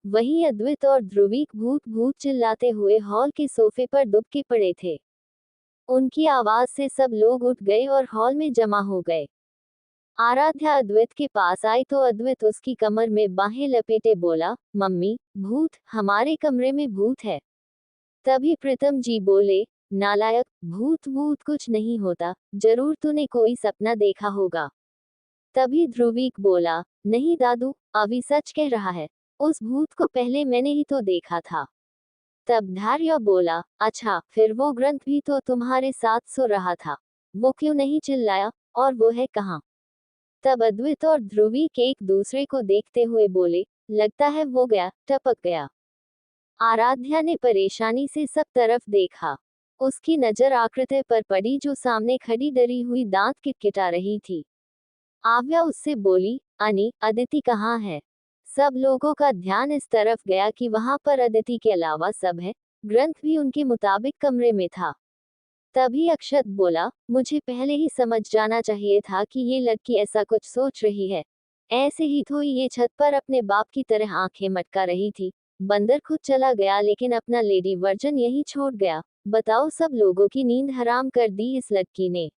वहीं अद्वैत और ध्रुवी भूत भूत चिल्लाते हुए हॉल के सोफे पर दुबके पड़े थे। उनकी आवाज से सब लोग उठ गए और हॉल में जमा हो गए। आराध्या अद्वैत के पास आई तो अद्वैत उसकी कमर में बाहें लपेटे बोला, मम्मी, भूत, हमारे कमरे में भूत है। तभी प्रीतम जी बोले, नालायक, भूत भूत कुछ नहीं होता, जरूर तूने कोई सपना देखा होगा। तभी ध्रुवीक बोला, नहीं दादू, अभी सच कह रहा है, उस भूत को पहले मैंने ही तो देखा था। तब धार्य बोला, अच्छा, फिर वो ग्रंथ भी तो तुम्हारे साथ सो रहा था, वो क्यों नहीं चिल्लाया, और वो है कहाँ? तब अद्वैत और ध्रुवी के एक दूसरे को देखते हुए बोले, लगता है वो गया, टपक गया। आराध्या ने परेशानी से सब तरफ देखा। उसकी नजर आकृति पर पड़ी जो सामने खड़ी डरी हुई दांत किटकिटा रही थी। आव्या उससे बोली, अनी, अदिति कहाँ है? सब लोगों का ध्यान इस तरफ गया कि वहां पर अदिति के अलावा सब है। ग्रंथ भी उनके मुताबिक कमरे में था। तभी अक्षत बोला, मुझे पहले ही समझ जाना चाहिए था कि ये लड़की ऐसा कुछ सोच रही है। ऐसे ही तो ये छत पर अपने बाप की तरह आंखें मटका रही थी। बंदर खुद चला गया लेकिन अपना लेडी वर्जन यही छोड़ गया। बताओ, सब लोगों की नींद हराम कर दी इस लड़की ने।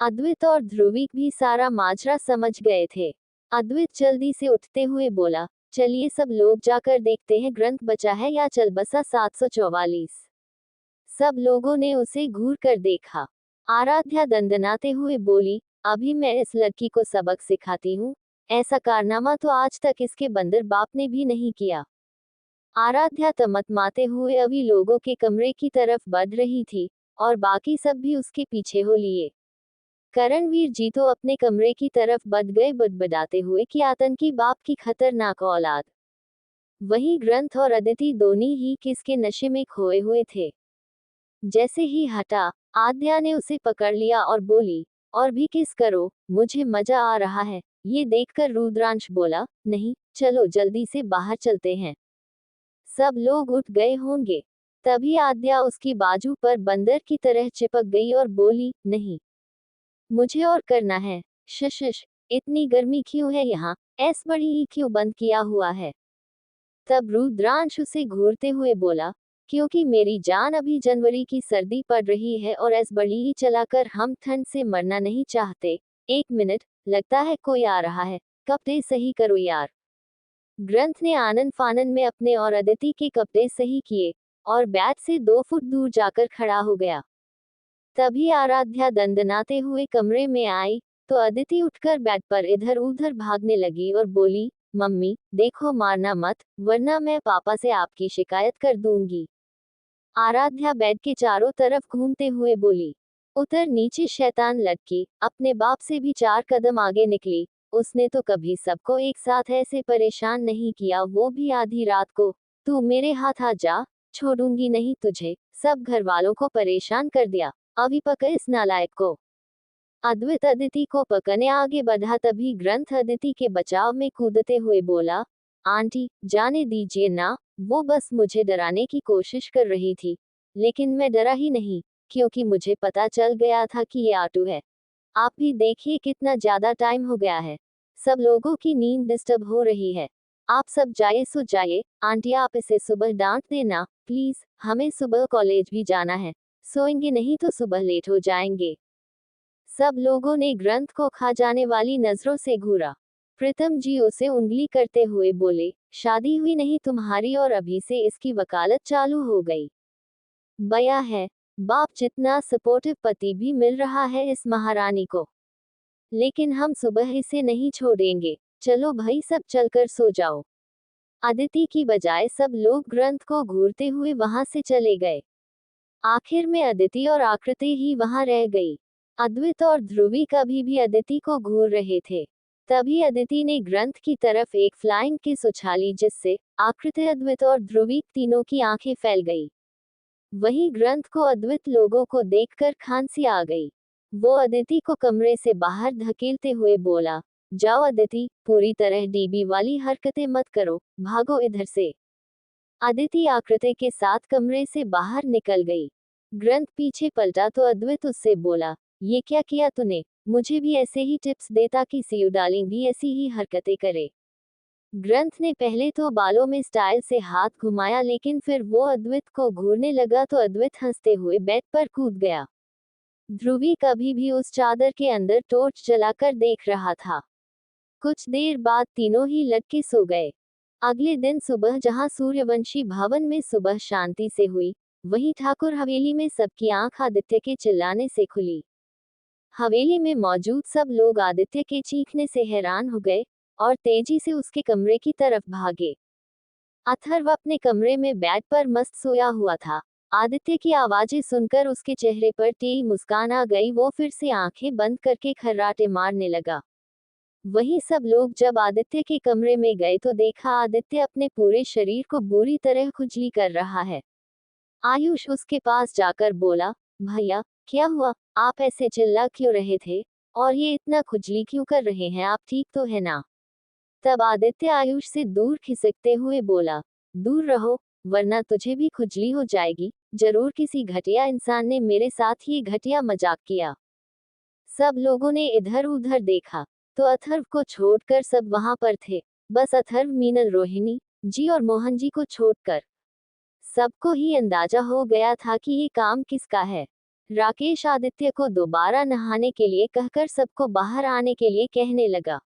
अद्वैत और ध्रुविक भी सारा माजरा समझ गए थे। अद्वैत जल्दी से उठते हुए बोला, चलिए सब लोग जाकर देखते हैं ग्रंथ बचा है या चल बसा 744। सब लोगों ने उसे घूर कर देखा। आराध्या दंदनाते हुए बोली, अभी मैं इस लड़की को सबक सिखाती हूँ। ऐसा कारनामा तो आज तक इसके बंदर बाप ने भी नहीं किया। आराध्या तमतमाते हुए अभी लोगों के कमरे की तरफ बढ़ रही थी, और बाकी सब भी उसके पीछे हो लिए। करणवीर जी तो अपने कमरे की तरफ बढ़ गए बड़बड़ाते हुए कि आतंकी बाप की खतरनाक औलाद। वहीं ग्रंथ और अदिति दोनों ही किसके नशे में खोए हुए थे। जैसे ही हटा, आद्या ने उसे पकड़ लिया और बोली, और भी किस करो, मुझे मजा आ रहा है। ये देखकर रुद्रांश बोला, नहीं, चलो जल्दी से बाहर चलते हैं। सब लोग उठ गए होंगे। तभी आद्या उसकी बाजू पर बंदर की तरह चिपक गई और बोली, नहीं, मुझे और करना है। शश, इतनी गर्मी क्यों है यहाँ? ऐस बड़ी ही क्यों बंद किया हुआ है? तब रुद्रांश उसे घूरते हुए बोला, क्योंकि मेरी जान अभी जनवरी की सर्दी पड़ रही है और ऐस बड़ी ही चलाकर हम ठंड से मरना नहीं चाहते। एक मिनट, लगता है कोई आ रहा है, कपड़े सही करो यार। ग्रंथ ने आनन फानन में अपने और अदिति के कपड़े सही किए, और बैट से 2 फुट दूर जाकर खड़ा हो गया। तभी आराध्या दंदनाते हुए कमरे में आई, तो अदिति उठकर बेड पर इधर उधर भागने लगी और बोली, मम्मी, देखो मारना मत, वरना मैं पापा से आपकी शिकायत कर दूंगी। आराध्या बेड के चारों तरफ घूमते हुए बोली, उतर नीचे शैतान लड़की, अपने बाप से भी 4 कदम आगे निकली। उसने तो कभी सबको एक साथ ऐसे परेशान नहीं किया, वो भी आधी रात को। तू मेरे हाथ आ जा, छोड़ूंगी नहीं तुझे। सब घर वालों को परेशान कर दिया, अभी पकड़ इस नालायक को। अद्वैत अदिति को पकड़ने आगे बढ़ा तभी ग्रंथ अदिति के बचाव में कूदते हुए बोला, आंटी, जाने दीजिए ना, वो बस मुझे डराने की कोशिश कर रही थी। लेकिन मैं डरा ही नहीं, क्योंकि मुझे पता चल गया था कि ये आटू है। आप भी देखिए कितना ज्यादा टाइम हो गया है। सब लोगों की नींद डिस्टर्ब हो रही है। आप सब जाइए, सो जाइए। आंटी, आप इसे सुबह डांट देना प्लीज, हमें सुबह कॉलेज भी जाना है। सोएंगे नहीं तो सुबह लेट हो जाएंगे। सब लोगों ने ग्रंथ को खा जाने वाली नजरों से घूरा। प्रीतम जी उसे उंगली करते हुए बोले, शादी हुई नहीं तुम्हारी और अभी से इसकी वकालत चालू हो गई। बया है, बाप जितना सपोर्टिव पति भी मिल रहा है इस महारानी को। लेकिन हम सुबह इसे नहीं छोड़ेंगे। चलो भाई, सब चलकर सो जाओ। अदिति की बजाय सब लोग ग्रंथ को घूरते हुए वहां से चले गए। आखिर में अदिति और आकृति ही वहां रह गई। अद्वैत और ध्रुवी कभी भी अदिति को घूर रहे थे। तभी अदिति ने ग्रंथ की तरफ एक फ्लाइंग किस उछाली जिससे आकृति, अद्वैत और ध्रुवी तीनों की आंखें फैल गई। वहीं ग्रंथ को अद्वैत लोगों को देखकर खांसी आ गई। वो अदिति को कमरे से बाहर धकेलते हुए बोला, जाओ अदिति, पूरी तरह डीबी वाली हरकतें मत करो, भागो इधर से। अदिति आकृति के साथ कमरे से बाहर निकल गई। ग्रंथ पीछे पलटा तो अद्वैत उससे बोला, ये क्या किया तूने? मुझे भी ऐसे ही टिप्स देता कि सीयू डार्लिंग भी ऐसी ही हरकतें करे। ग्रंथ ने पहले तो बालों में स्टाइल से हाथ घुमाया, लेकिन फिर वो अद्वैत को घूरने लगा तो अद्वैत हंसते हुए बेड पर कूद गया। ध्रुवी कभी भी उस चादर के अंदर टॉर्च जलाकर देख रहा था। कुछ देर बाद तीनों ही लटके सो गए। अगले दिन सुबह जहां सूर्यवंशी भवन में सुबह शांति से हुई, वहीं ठाकुर हवेली में सबकी आंख आदित्य के चिल्लाने से खुली। हवेली में मौजूद सब लोग आदित्य के चीखने से हैरान हो गए और तेजी से उसके कमरे की तरफ भागे। अथर्व अपने कमरे में बेड पर मस्त सोया हुआ था। आदित्य की आवाजें सुनकर उसके चेहरे पर टेढ़ी मुस्कान आ गई। वो फिर से आंखें बंद करके खर्राटे मारने लगा। वहीं सब लोग जब आदित्य के कमरे में गए तो देखा आदित्य अपने पूरे शरीर को बुरी तरह खुजली कर रहा है। आयुष उसके पास जाकर बोला, भैया क्या हुआ, आप ऐसे चिल्ला क्यों रहे थे, और ये इतना खुजली क्यों कर रहे हैं, आप ठीक तो है ना? तब आदित्य आयुष से दूर खिसकते हुए बोला, दूर रहो, वरना तुझे भी खुजली हो जाएगी। जरूर किसी घटिया इंसान ने मेरे साथ ये घटिया मजाक किया। सब लोगों ने इधर उधर देखा तो अथर्व को छोड़कर सब वहां पर थे। बस अथर्व, मीनल, रोहिणी जी और मोहन जी को छोड़कर। सबको ही अंदाजा हो गया था कि ये काम किसका है। राकेश आदित्य को दोबारा नहाने के लिए कहकर सबको बाहर आने के लिए कहने लगा।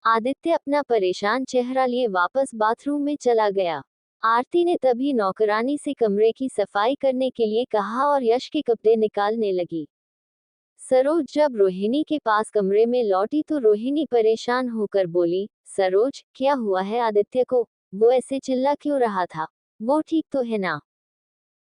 आदित्य अपना परेशान चेहरा लिए वापस बाथरूम में चला गया। आरती ने तभी नौकरानी से कमरे की सफाई करने के लिए कहा और यश के कपड़े निकालने लगी। सरोज जब रोहिणी के पास कमरे में लौटी तो रोहिणी परेशान होकर बोली, सरोज क्या हुआ है आदित्य को, वो ऐसे चिल्ला क्यों रहा था, वो ठीक तो है ना?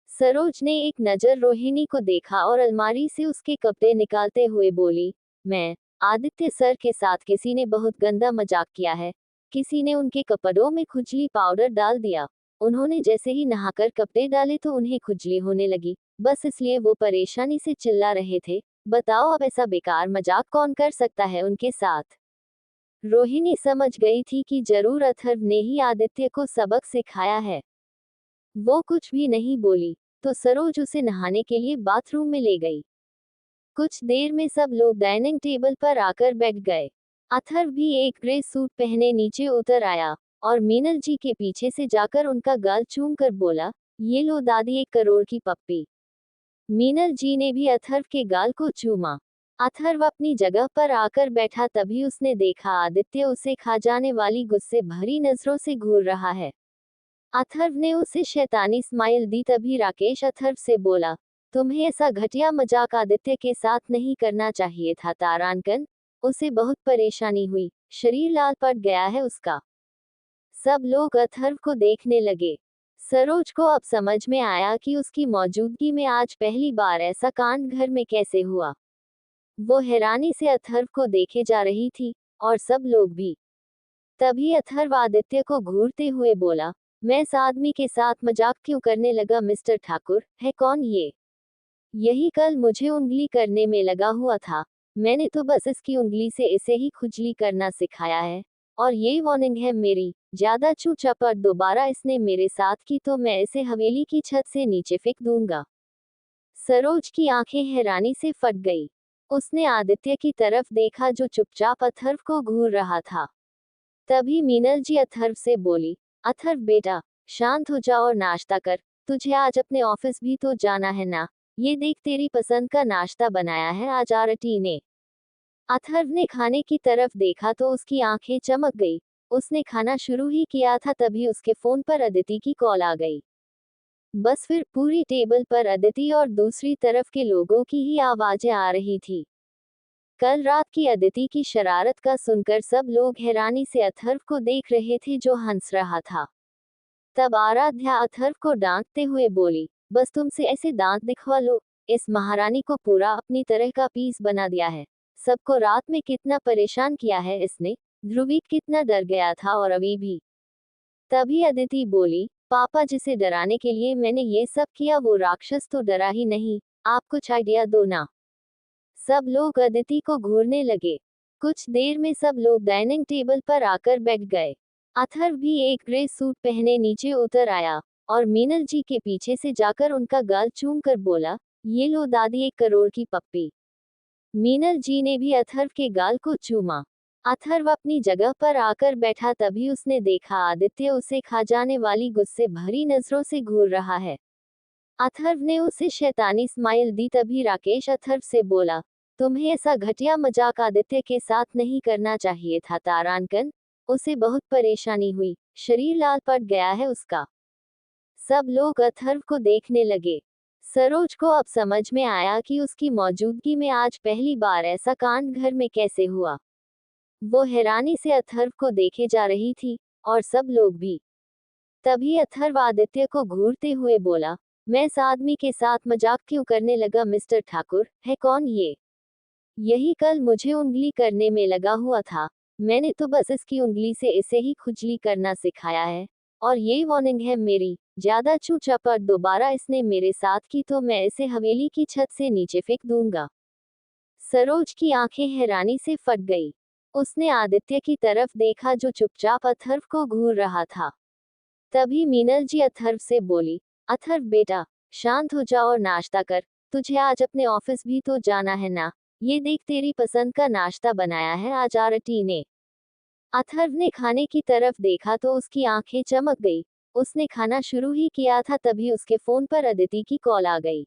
सरोज ने एक नजर रोहिणी को देखा और अलमारी से उसके कपड़े निकालते हुए बोली, मैं आदित्य सर के साथ किसी ने बहुत गंदा मजाक किया है। किसी ने उनके कपड़ों में खुजली पाउडर डाल दिया। उन्होंने जैसे ही नहाकर कपड़े डाले तो उन्हें खुजली होने लगी, बस इसलिए वो परेशानी से चिल्ला रहे थे। बताओ अब ऐसा बेकार मजाक कौन कर सकता है उनके साथ? रोहिणी समझ गई थी कि जरूर अथर्व ने ही आदित्य को सबक सिखाया है। वो कुछ भी नहीं बोली तो सरोज उसे नहाने के लिए बाथरूम में ले गई। कुछ देर में सब लोग डाइनिंग टेबल पर आकर बैठ गए। अथर्व भी एक ग्रे सूट पहने नीचे उतर आया और मीनल जी के पीछे से जाकर उनका गाल चूम कर बोला, ये लो दादी 1 करोड़ की पप्पी। मीनल जी ने भी अथर्व के गाल को चूमा। अथर्व अपनी जगह पर आकर बैठा तभी उसने देखा आदित्य उसे खा जाने वाली गुस्से भरी नजरों से घूर रहा है। अथर्व ने उसे शैतानी स्माइल दी तभी राकेश अथर्व से बोला, तुम्हें ऐसा घटिया मजाक आदित्य के साथ नहीं करना चाहिए था तारांकन, उसे बहुत परेशानी हुई, शरीर लाल पड़ गया है उसका। सब लोग अथर्व को देखने लगे। सरोज को अब समझ में आया कि उसकी मौजूदगी में आज पहली बार ऐसा कांड घर में कैसे हुआ। वो हैरानी से अथर्व को देखे जा रही थी और सब लोग भी। तभी अथर्व आदित्य को घूरते हुए बोला, मैं इस आदमी के साथ मजाक क्यों करने लगा मिस्टर ठाकुर, है कौन ये? यही कल मुझे उंगली करने में लगा हुआ था। मैंने तो बस इसकी उंगली से इसे ही खुजली करना सिखाया है, और ये वार्निंग है मेरी, ज्यादा चूचा दोबारा इसने मेरे साथ की तो मैं इसे हवेली की छत से नीचे फेंक दूंगा। सरोज की आंखें हैरानी से फट गई। उसने आदित्य की तरफ देखा जो चुपचाप अथर्व को घूर रहा था। तभी मीनल जी अथर्व से बोली, अथर्व बेटा, शांत हो जा और नाश्ता कर, तुझे आज अपने ऑफिस भी तो जाना है ना। ये देख तेरी पसंद का नाश्ता बनाया है आज आरती ने। अथर्व ने खाने की तरफ देखा तो उसकी आंखें चमक गई। उसने खाना शुरू ही किया था तभी उसके फोन पर अदिति की कॉल आ गई। बस फिर पूरी टेबल पर अदिति और दूसरी तरफ के लोगों की ही आवाजें आ रही थी। कल रात की अदिति की शरारत का सुनकर सब लोग हैरानी से अथर्व को देख रहे थे जो हंस रहा था। तब आराध्या अथर्व को डांटते हुए बोली, बस तुमसे ऐसे दांत दिखवा लो, इस महारानी को पूरा अपनी तरह का पीस बना दिया है। सबको रात में कितना परेशान किया है इसने, ध्रुवी कितना डर गया था और अभी भी। तभी अदिति बोली, पापा जिसे डराने के लिए मैंने ये सब किया वो राक्षस तो डरा ही नहीं, आप कुछ आइडिया दो ना। सब लोग अदिति को घूरने लगे। कुछ देर में सब लोग डाइनिंग टेबल पर आकर बैठ गए। अथर्व भी एक ग्रे सूट पहने नीचे उतर आया और मीनल जी के पीछे से जाकर उनका गाल चूम कर बोला, ये लो दादी 1 करोड़ की पप्पी। मीनल जी ने भी अथर्व के गाल को चूमा। अथर्व अपनी जगह पर आकर बैठा, तभी उसने देखा आदित्य उसे खा जाने वाली गुस्से भरी नजरों से घूर रहा है। अथर्व ने उसे शैतानी स्माइल दी, तभी राकेश अथर्व से बोला, तुम्हें ऐसा घटिया मजाक आदित्य के साथ नहीं करना चाहिए था तारांकन। उसे बहुत परेशानी हुई, शरीर लाल पड़ गया है उसका। सब लोग अथर्व को देखने लगे। सरोज को अब समझ में आया कि उसकी मौजूदगी में आज पहली बार ऐसा कांड घर में कैसे हुआ। वो हैरानी से अथर्व को देखे जा रही थी, और सब लोग भी। तभी अथर्व आदित्य को घूरते हुए बोला, मैं इस आदमी के साथ मजाक क्यों करने लगा मिस्टर ठाकुर, है कौन ये? यही कल मुझे उंगली करने में लगा हुआ था। मैंने तो बस इसकी उंगली से इसे ही खुजली करना सिखाया है। और ये वार्निंग है मेरी, ज्यादा चूचापट दोबारा इसने मेरे साथ की तो मैं इसे हवेली की छत से नीचे फेंक दूंगा। सरोज की आंखें हैरानी से फट गई। उसने आदित्य की तरफ देखा जो चुपचाप अथर्व को घूर रहा था। तभी मीनल जी अथर्व से बोली, अथर्व बेटा, शांत हो जा और नाश्ता कर। तुझे आज अपने ऑफिस भी तो जाना है ना। ये देख तेरी पसंद का नाश्ता बनाया है आज आरती ने। अथर्व ने खाने की तरफ देखा तो उसकी आंखें चमक गई। उसने खाना शुरू ही किया था तभी उसके फोन पर अदिति की कॉल आ गई।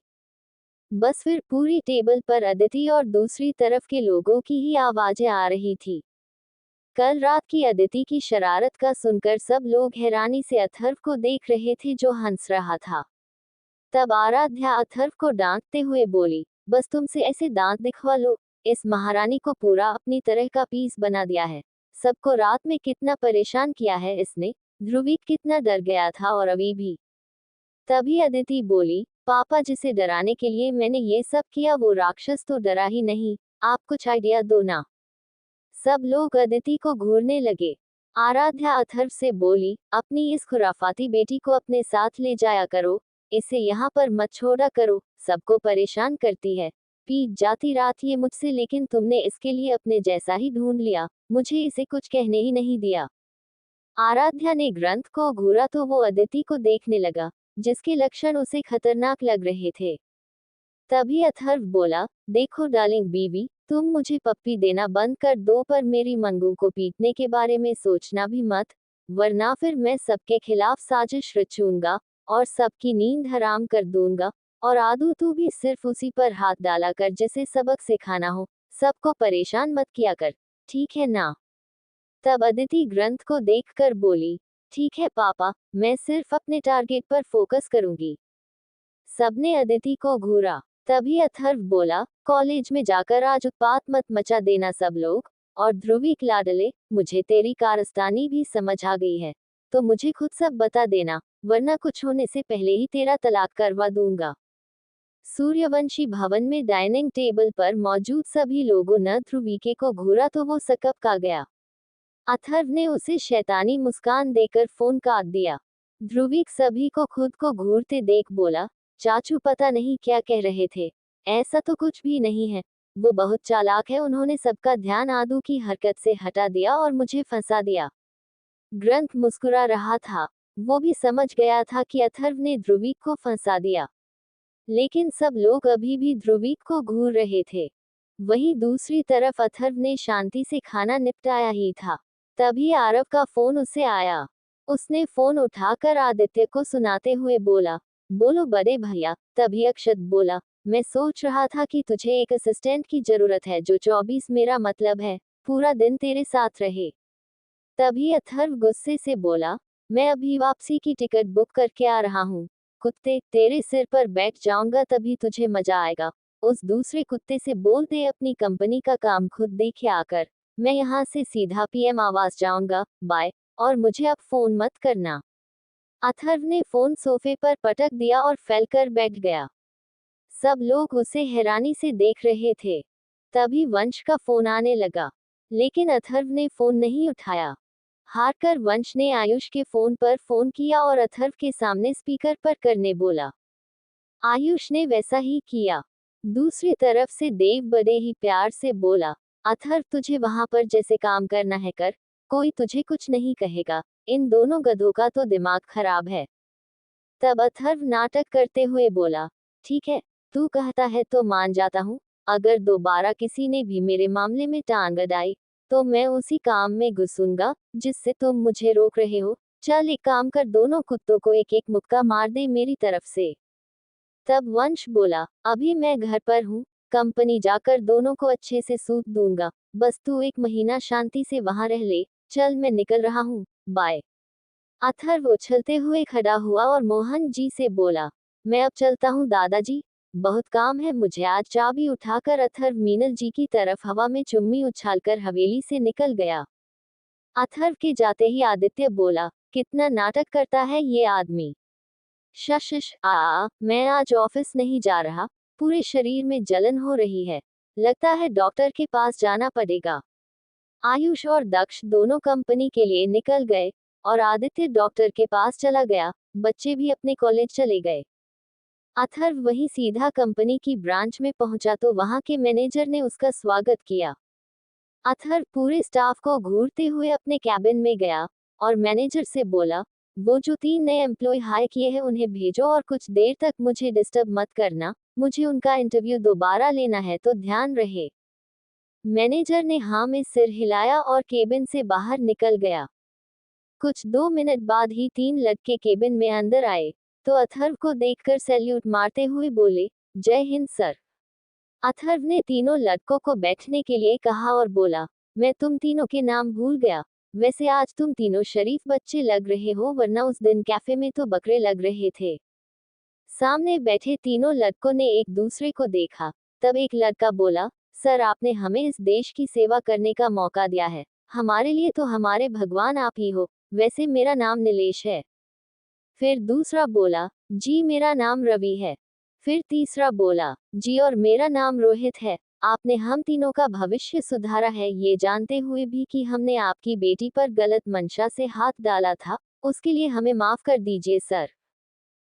बस फिर पूरी टेबल पर अदिति और दूसरी तरफ के लोगों की ही आवाजें आ रही थी। कल रात की अदिति की शरारत का सुनकर सब लोग हैरानी से अथर्व को देख रहे थे जो हंस रहा था। तब आराध्या अथर्व को डांटते हुए बोली, बस तुमसे ऐसे दांत दिखवा लो। इस महारानी को पूरा अपनी तरह का पीस बना दिया है। सबको रात में कितना परेशान किया है इसने। ध्रुवी कितना डर गया था और अभी भी। तभी अदिति बोली, पापा जिसे डराने के लिए मैंने ये सब किया वो राक्षस तो डरा ही नहीं। आप कुछ आइडिया दो ना। सब लोग अदिति को घूरने लगे। आराध्या अथर्व से बोली, अपनी इस खुराफाती बेटी को अपने साथ ले जाया करो। इसे यहाँ पर मत छोड़ा करो, सबको परेशान करती है। पीट जाती रात ये मुझसे, लेकिन तुमने इसके लिए अपने जैसा ही ढूंढ लिया। मुझे इसे कुछ कहने ही नहीं दिया। आराध्या ने ग्रंथ को घूरा तो वो अदिति को देखने लगा, जिसके लक्षण उसे खतरनाक लग रहे थे। तभी अथर्व बोला, देखो डार्लिंग बीवी, तुम मुझे पप्पी देना बंद कर दो, पर मेरी मंगू को पीटने के बारे में सोचना भी मत, वरना फिर मैं सबके खिलाफ साजिश रचूंगा और सबकी नींद हराम कर दूंगा। और आदू तू भी सिर्फ उसी पर हाथ डाला कर जिसे सबक सिखाना हो, सबको परेशान मत किया कर, ठीक है ना? तब अदिति ग्रंथ को देखकर बोली, ठीक है पापा, मैं सिर्फ अपने टारगेट पर फोकस करूंगी। सबने अदिति को घूरा। तभी अथर्व बोला, कॉलेज में जाकर आज उत्पात मत मचा देना सब लोग। और ध्रुविक लाडले, मुझे तेरी कारस्तानी भी समझ आ गई है, तो मुझे खुद सब बता देना, वरना कुछ होने से पहले ही तेरा तलाक करवा दूंगा। सूर्यवंशी भवन में डाइनिंग टेबल पर मौजूद सभी लोगों ने ध्रुविके को घूरा तो वो सकपका गया। अथर्व ने उसे शैतानी मुस्कान देकर फोन काट दिया। ध्रुविक सभी को खुद को घूरते देख बोला, चाचू पता नहीं क्या कह रहे थे। ऐसा तो कुछ भी नहीं है। वो बहुत चालाक है, उन्होंने सबका ध्यान आदू की हरकत से हटा दिया और मुझे फंसा दिया। ग्रंथ मुस्कुरा रहा था। वो भी समझ गया था कि अथर्व ने ध्रुविक को फंसा दिया, लेकिन सब लोग अभी भी ध्रुविक को घूर रहे थे। वहीं दूसरी तरफ अथर्व ने शांति से खाना निपटाया ही था। तभी आरव का फोन उसे आया। उसने फोन उठाकर आदित्य को सुनाते हुए बोला, बोलो बड़े भैया। तभी अक्षत बोला, मैं सोच रहा था कि तुझे एक असिस्टेंट की जरूरत है जो 24 मेरा मतलब है पूरा दिन तेरे साथ रहे। तभी अथर्व गुस्से से बोला, मैं अभी वापसी की टिकट बुक करके आ रहा हूँ। कुत्ते, तेरे सिर पर बैठ जाऊंगा तभी तुझे मजा आएगा। उस दूसरे कुत्ते से बोल दे अपनी कंपनी का काम खुद देखे आकर। मैं यहाँ से सीधा पीएम आवास जाऊंगा, बाय। और मुझे अब फोन मत करना। अथर्व ने फोन सोफे पर पटक दिया और फैलकर बैठ गया। सब लोग उसे हैरानी से देख रहे थे। तभी वंश का फोन आने लगा, लेकिन अथर्व ने फोन नहीं उठाया। हारकर वंश ने आयुष के फोन पर फोन किया और अथर्व के सामने स्पीकर पर करने बोला। आयुष ने वैसा ही किया। दूसरी तरफ से देव बड़े ही प्यार से बोला, अथर्व तुझे वहां पर जैसे काम करना है कर, कोई तुझे कुछ नहीं कहेगा। इन दोनों गधों का तो दिमाग खराब है। तब अथर्व नाटक करते हुए बोला, ठीक है, तू कहता है तो मान जाता हूँ। अगर दोबारा किसी ने भी मेरे मामले में टांग अड़ाई तो मैं उसी काम में घुसूंगा जिससे तुम मुझे रोक रहे हो। चल एक काम कर, दोनों कुत्तों को एक एक मुक्का मार दे मेरी तरफ से। तब वंश बोला, अभी मैं घर पर हूँ, कंपनी जाकर दोनों को अच्छे से सूत दूंगा, बस तू 1 महीना शांति से वहां रह ले। चल मैं निकल रहा हूँ, बाय। अथर्व उछलते हुए खड़ा हुआ और मोहन जी से बोला, मैं अब चलता हूँ दादाजी, बहुत काम है मुझे आज। चाबी उठाकर अथर्व मीनल जी की तरफ हवा में चुम्मी उछालकर हवेली से निकल गया। अथर्व के जाते ही आदित्य बोला, कितना नाटक करता है ये आदमी। शश मैं आज ऑफिस नहीं जा रहा, पूरे शरीर में जलन हो रही है, लगता है डॉक्टर के पास जाना पड़ेगा। आयुष और दक्ष दोनों कंपनी के लिए निकल गए और आदित्य डॉक्टर के पास चला गया, बच्चे भी अपने कॉलेज चले गए। अथर्व वहीं सीधा कंपनी की ब्रांच में पहुंचा तो वहां के मैनेजर ने उसका स्वागत किया। अथर्व पूरे स्टाफ को घूरते हुए अपने कैबिन में गया और मैनेजर से बोला, वो जो 3 नए एम्प्लॉय हायर किए हैं उन्हें भेजो और कुछ देर तक मुझे डिस्टर्ब मत करना, मुझे उनका इंटरव्यू दोबारा लेना है तो ध्यान रहे। मैनेजर ने हाँ में सिर हिलाया और केबिन से बाहर निकल गया। कुछ 2 मिनट बाद ही 3 लड़के केबिन में अंदर आए तो अथर्व को देखकर सैल्यूट मारते हुए बोले, जय हिंद सर। अथर्व ने तीनों लड़कों को बैठने के लिए कहा और बोला, मैं तुम तीनों के नाम भूल गया, वैसे आज तुम तीनों शरीफ बच्चे लग रहे हो, वरना उस दिन कैफे में तो बकरे लग रहे थे। सामने बैठे तीनों लड़कों ने एक दूसरे को देखा, तब एक लड़का बोला, सर आपने हमें इस देश की सेवा करने का मौका दिया है, हमारे लिए तो हमारे भगवान आप ही हो। वैसे मेरा नाम नीलेश है। फिर दूसरा बोला, जी मेरा नाम रवि है। फिर तीसरा बोला, जी और मेरा नाम रोहित है। आपने हम तीनों का भविष्य सुधारा है, ये जानते हुए भी कि हमने आपकी बेटी पर गलत मंशा से हाथ डाला था, उसके लिए हमें माफ कर दीजिए सर।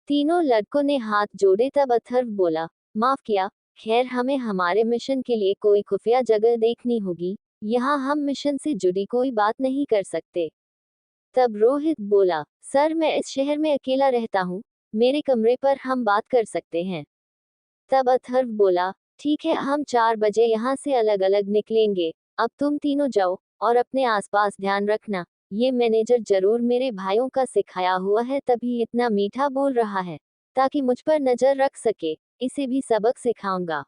तीनों लड़कों ने हाथ जोड़े तब अथर्व बोला, माफ किया, खैर हमें हमारे मिशन के लिए कोई खुफिया जगह देखनी होगी, यहाँ हम मिशन से जुड़ी कोई बात नहीं कर सकते। तब रोहित बोला, सर मैं इस शहर में अकेला रहता हूँ, मेरे कमरे पर हम बात कर सकते हैं। तब अथर्व बोला, ठीक है हम 4 बजे यहाँ से अलग अलग निकलेंगे, अब तुम तीनों जाओ और अपने आसपास ध्यान रखना। ये मैनेजर जरूर मेरे भाइयों का सिखाया हुआ है, तभी इतना मीठा बोल रहा है, ताकि मुझ पर नजर रख सके, इसे भी सबक सिखाऊंगा।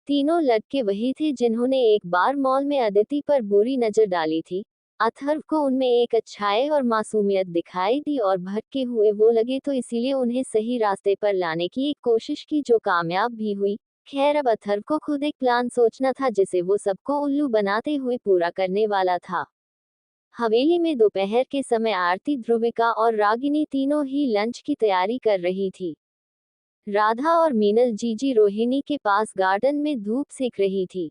तीनों लड़के वही थे जिन्होंने एक बार मॉल में अदिति पर बुरी नजर डाली थी। अथर्व को उनमें एक अच्छाई और मासूमियत दिखाई दी और भटके हुए वो लगे तो इसीलिए उन्हें सही रास्ते पर लाने की एक कोशिश की जो कामयाब भी हुई। खैर अब अथर्व को खुद एक प्लान सोचना था जिसे वो सबको उल्लू बनाते हुए पूरा करने वाला था। हवेली में दोपहर के समय आरती, ध्रुविका और रागिनी तीनों ही लंच की तैयारी कर रही थी। राधा और मीनल जीजी रोहिणी के पास गार्डन में धूप सेक रही थी।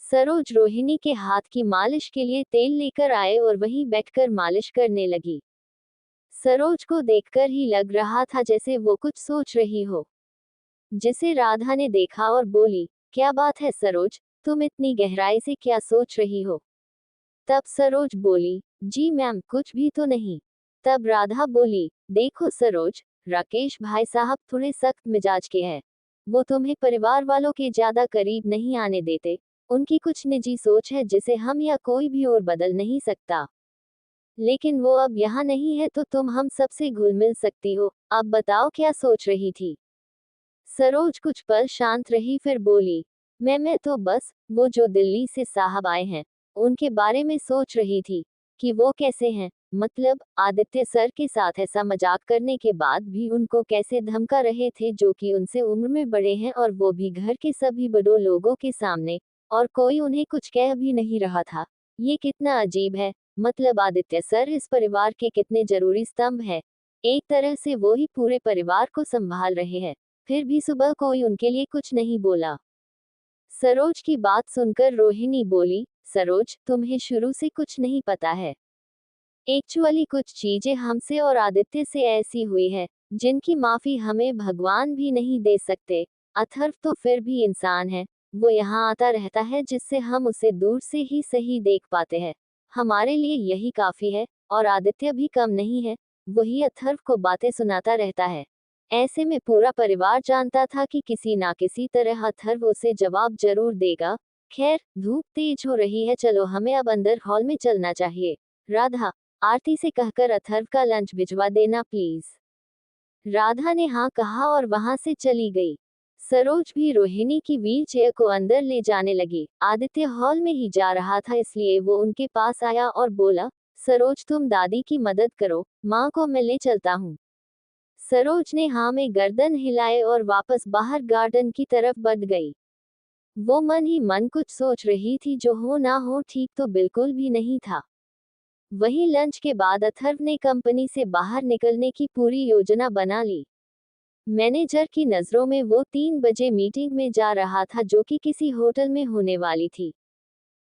सरोज रोहिणी के हाथ की मालिश के लिए तेल लेकर आए और वहीं बैठकर मालिश करने लगी। सरोज को देखकर ही लग रहा था जैसे वो कुछ सोच रही हो, जिसे राधा ने देखा और बोली, क्या बात है सरोज, तुम इतनी गहराई से क्या सोच रही हो? तब सरोज बोली, जी मैम कुछ भी तो नहीं। तब राधा बोली, देखो सरोज, राकेश भाई साहब थोड़े सख्त मिजाज के हैं, वो तुम्हें परिवार वालों के ज्यादा करीब नहीं आने देते, उनकी कुछ निजी सोच है जिसे हम या कोई भी और बदल नहीं सकता। लेकिन वो अब यहाँ नहीं है तो तुम हम सबसे घुल मिल सकती हो, अब बताओ क्या सोच रही थी? सरोज कुछ पल शांत रही फिर बोली, मैं तो बस वो जो दिल्ली से साहब आए हैं उनके बारे में सोच रही थी कि वो कैसे हैं, मतलब आदित्य सर के साथ ऐसा मजाक करने के बाद भी उनको कैसे धमका रहे थे, जो कि उनसे उम्र में बड़े हैं और वो भी घर के सभी बड़ों लोगों के सामने, और कोई उन्हें कुछ कह भी नहीं रहा था। ये कितना अजीब है, मतलब आदित्य सर इस परिवार के कितने जरूरी स्तंभ है, एक तरह से वो ही पूरे परिवार को संभाल रहे हैं, फिर भी सुबह कोई उनके लिए कुछ नहीं बोला। सरोज की बात सुनकर रोहिणी बोली, सरोज तुम्हें शुरू से कुछ नहीं पता है, एक्चुअली कुछ चीजें हमसे और आदित्य से ऐसी हुई है जिनकी माफी हमें भगवान भी नहीं दे सकते। अथर्व तो फिर भी इंसान है, वो यहाँ आता रहता है जिससे हम उसे दूर से ही सही देख पाते हैं, हमारे लिए यही काफी है, और आदित्य भी कम नहीं है, वही अथर्व को बातें सुनाता रहता है। ऐसे में पूरा परिवार जानता था कि किसी ना किसी तरह अथर्व उसे जवाब जरूर देगा, खैर, धूप तेज हो रही है, चलो हमें अब अंदर हॉल में चलना चाहिए। राधा, आरती से कहकर अथर्व का लंच भिजवा देना प्लीज। राधा ने हाँ कहा और वहां से चली गई। सरोज भी रोहिणी की व्हील चेयर को अंदर ले जाने लगी। आदित्य हॉल में ही जा रहा था, इसलिए वो उनके पास आया और बोला, सरोज तुम दादी की मदद करो, माँ को मैं ले चलता हूँ। सरोज ने हाँ में गर्दन हिलाए और वापस बाहर गार्डन की तरफ बढ़ गई। वो मन ही मन कुछ सोच रही थी, जो हो ना हो ठीक तो बिल्कुल भी नहीं था। वहीं लंच के बाद अथर्व ने कंपनी से बाहर निकलने की पूरी योजना बना ली। मैनेजर की नजरों में वो 3 बजे मीटिंग में जा रहा था, जो कि किसी होटल में होने वाली थी।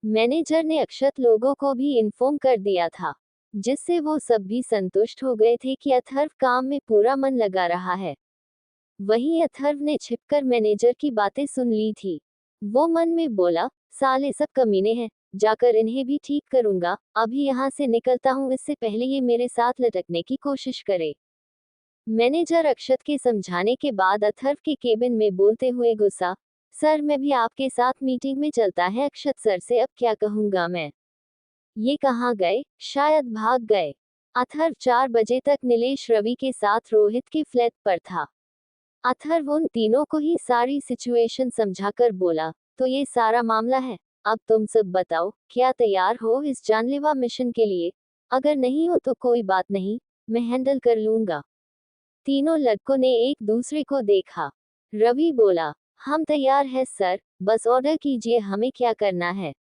मैनेजर ने अक्षत लोगों को भी इन्फॉर्म कर दिया था, जिससे वो सब भी संतुष्ट हो गए थे कि अथर्व काम में पूरा मन लगा रहा है। वहीं अथर्व ने छिपकर मैनेजर की बातें सुन ली थी। वो मन में बोला, साले सब कमीने हैं, जाकर इन्हें भी ठीक करूंगा। अभी यहाँ से निकलता हूँ, इससे पहले ये मेरे साथ लटकने की कोशिश करे। मैनेजर अक्षत के समझाने के बाद अथर्व के केबिन में बोलते हुए गुस्सा, सर मैं भी आपके साथ मीटिंग में चलता है। अक्षत सर से अब क्या कहूंगा मैं। ये कहाँ गए, शायद भाग गए। अथर्व 4 बजे तक नीलेश रवि के साथ रोहित के फ्लैट पर था। अथर्व उन तीनों को ही सारी सिचुएशन समझाकर बोला, तो ये सारा मामला है। अब तुम सब बताओ, क्या तैयार हो इस जानलेवा मिशन के लिए? अगर नहीं हो तो कोई बात नहीं, मैं हैंडल कर लूंगा। तीनों लड़कों ने एक दूसरे को देखा। रवि बोला, हम तैयार हैं सर, बस ऑर्डर कीजिए हमें क्या करना है।